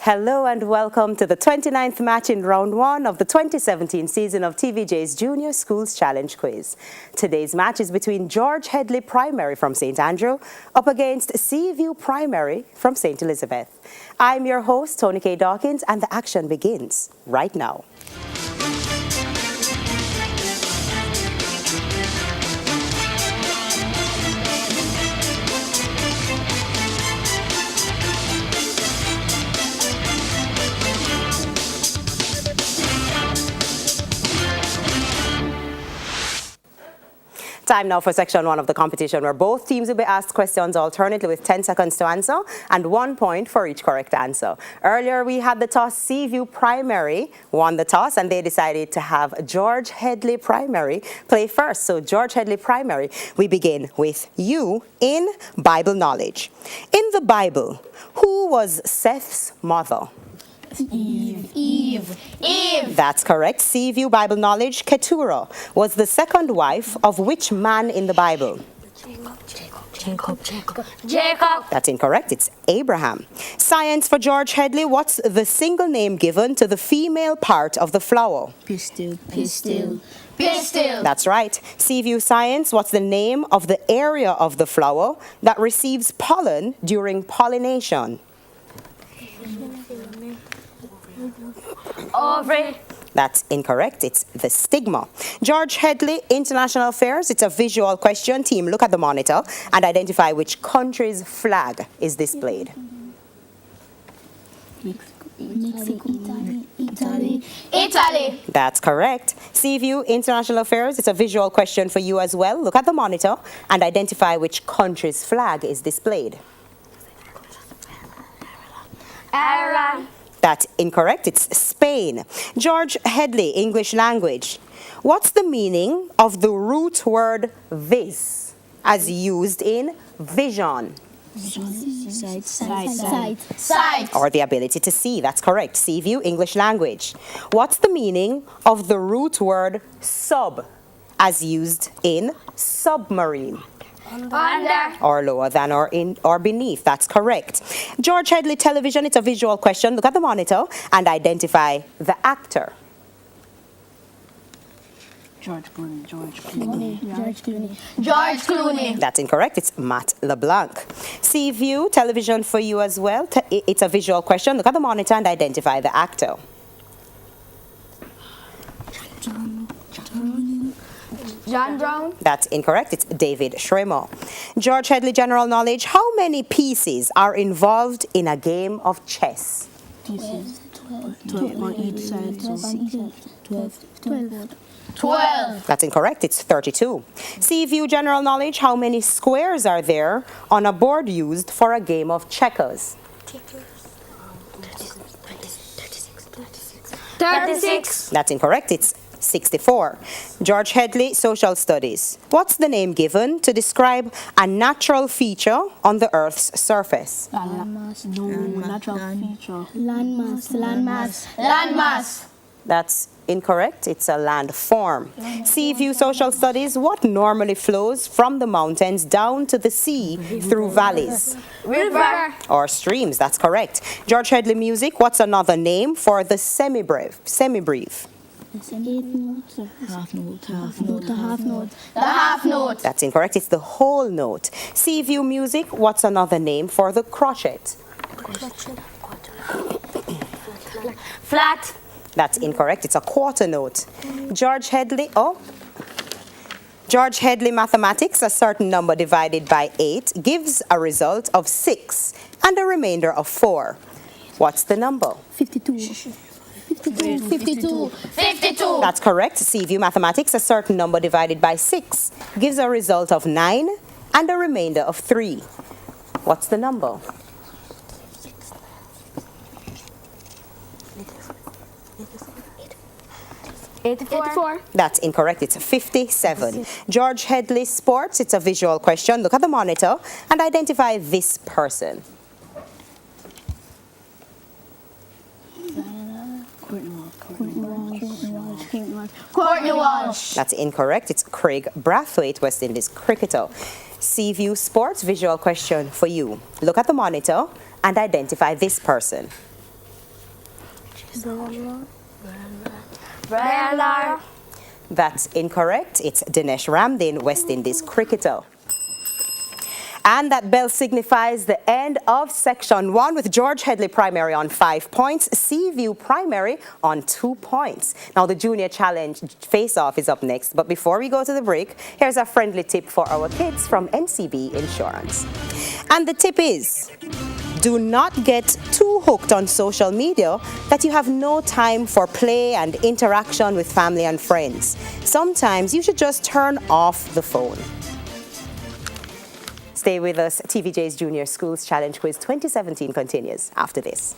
Hello and welcome to the 29th match in round 1 of the 2017 season of TVJ's Junior Schools Challenge Quiz. Today's match is between George Headley Primary from St. Andrew up against Seaview Primary from St. Elizabeth. I'm your host, Tony K. Dawkins, and the action begins right now. Time now for section 1 of the competition, where both teams will be asked questions alternately with 10 seconds to answer and 1 point for each correct answer. Earlier we had the toss. Seaview Primary won the toss and they decided to have George Headley Primary play first. So George Headley Primary, we begin with you in Bible knowledge. In the Bible, who was Seth's mother? Eve. That's correct. Seaview Bible knowledge. Keturah was the second wife of which man in the Bible? Jacob. That's incorrect. It's Abraham. Science for George Headley. What's the single name given to the female part of the flower? Pistil. That's right. Seaview Science. What's the name of the area of the flower that receives pollen during pollination? Ovary. That's incorrect. It's the stigma. George Headley International Affairs. It's a visual question. Team, look at the monitor and identify which country's flag is displayed. Italy. That's correct. Seaview International Affairs. It's a visual question for you as well. Look at the monitor and identify which country's flag is displayed. Ireland. That's incorrect. It's Spain. George Headley, English language. What's the meaning of the root word vis as used in vision? Sight. Or the ability to see. That's correct. Seaview, English language. What's the meaning of the root word sub as used in submarine? Under. Or lower than or in or beneath. That's correct. George Headley Television, it's a visual question. Look at the monitor and identify the actor. George Clooney. That's incorrect. It's Matt LeBlanc. Seaview Television for you as well. It's a visual question. Look at the monitor and identify the actor. John Brown. That's incorrect. It's David Schremer. George Headley General Knowledge. How many pieces are involved in a game of chess? 12 on each side. 12. That's incorrect. It's 32. Seaview General Knowledge. How many squares are there on a board used for a game of checkers? 36. That's incorrect. It's 64. George Headley Social Studies. What's the name given to describe a natural feature on the Earth's surface? Landmass. That's incorrect. It's a landform. Seaview Social Studies. What normally flows from the mountains down to the sea through valleys? River. Or streams. That's correct. George Headley Music. What's another name for the semi-brief? The half note. That's incorrect. It's the whole note. Seaview Music. What's another name for the crotchet? Flat. That's incorrect. It's a quarter note. George Headley. George Headley Mathematics. A certain number divided by 8 gives a result of 6 and a remainder of 4. What's the number? 52. That's correct. Seaview Mathematics. A certain number divided by 6 gives a result of 9 and a remainder of 3. What's the number? 84. That's incorrect. It's 57. George Headley Sports. It's a visual question. Look at the monitor and identify this person. Courtney Walsh. That's incorrect. It's Craig Brathwaite, West Indies cricketer. Seaview Sports, visual question for you. Look at the monitor and identify this person. Brian Lara. That's incorrect. It's Dinesh Ramdin, West Indies cricketer. And that bell signifies the end of section 1 with George Headley Primary on 5 points, Seaview Primary on 2 points. Now the Junior Challenge face-off is up next, but before we go to the break, here's a friendly tip for our kids from NCB Insurance. And the tip is, do not get too hooked on social media that you have no time for play and interaction with family and friends. Sometimes you should just turn off the phone. Stay with us. TVJ's Junior Schools Challenge Quiz 2017 continues after this.